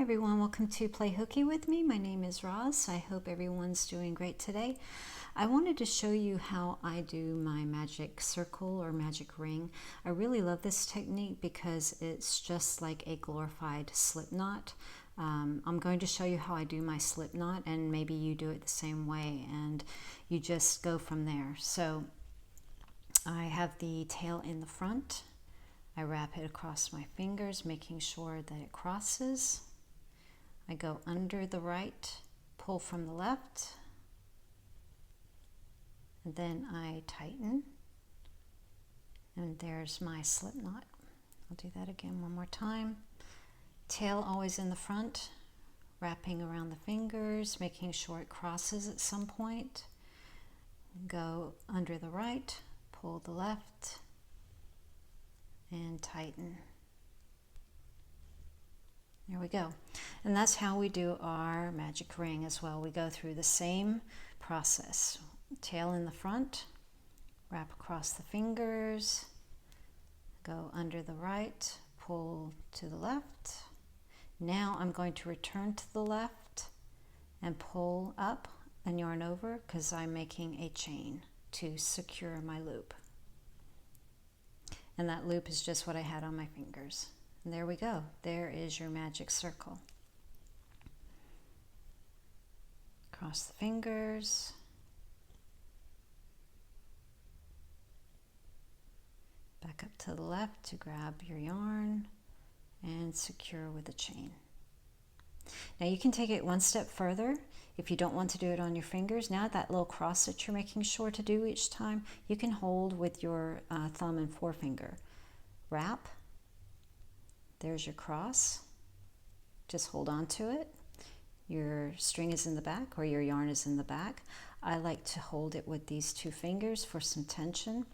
everyone, welcome to Play Hooky with me. My name is Roz. I hope everyone's doing great today. I wanted to show you how I do my magic circle or magic ring. I really love this technique because it's just like a glorified slip knot. I'm going to show you how I do my slip knot, and maybe you do it the same way and you just go from there. So I have the tail in the front. I wrap it across my fingers, making sure that it crosses. I go under the right, pull from the left, and then I tighten. And there's my slip knot. I'll do that again one more time. Tail always in the front, wrapping around the fingers, making sure it crosses at some point. Go under the right, pull the left, and tighten. There we go. And that's how we do our magic ring as well. We go through the same process. Tail in the front, wrap across the fingers, go under the right, pull to the left. Now I'm going to return to the left and pull up and yarn over because I'm making a chain to secure my loop. And that loop is just what I had on my fingers. And there we go. There is your magic circle. Cross the fingers. Back up to the left to grab your yarn and secure with a chain. Now you can take it one step further. If you don't want to do it on your fingers, now that little cross that you're making sure to do each time, you can hold with your thumb and forefinger. Wrap. There's your cross. Just hold on to it. Your string is in the back or your yarn is in the back. I like to hold it with these two fingers for some tension,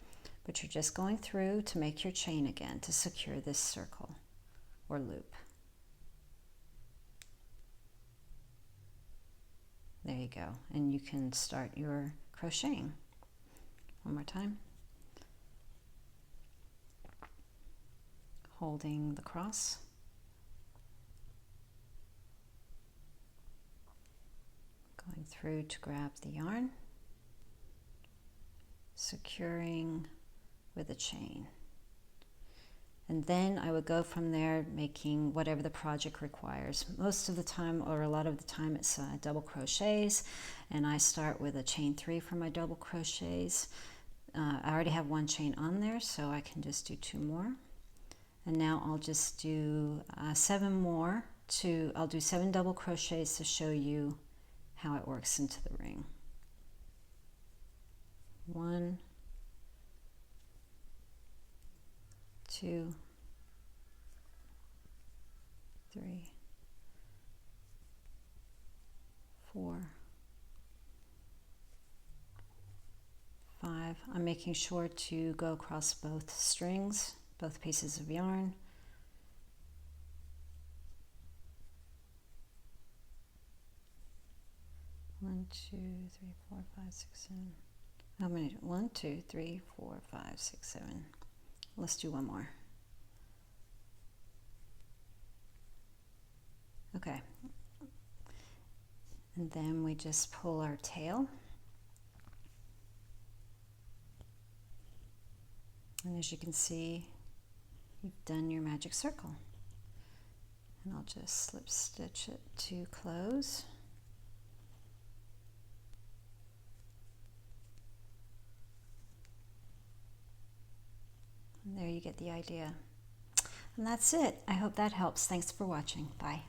but you're just going through to make your chain again to secure this circle or loop. There you go. And you can start your crocheting. One more time. Holding the cross. Going through to grab the yarn. Securing with a chain. And then I would go from there making whatever the project requires. Most of the time, or a lot of the time, it's double crochets, and I start with a chain 3 for my double crochets. I already have one chain on there, so I can just do 2 more. And now I'll just do 7 more. I'll do 7 double crochets to show you how it works into the ring. 1, 2, 3, 4, 5. I'm making sure to go across both strings, both pieces of yarn. One, 2, 3, 4, 5, 6, 7. How many? 1, 2, 3, 4, 5, 6, 7. Let's do one more. Okay. And then we just pull our tail. And as you can see, you've done your magic circle. And I'll just slip stitch it to close. And there you get the idea. And that's it. I hope that helps. Thanks for watching. Bye.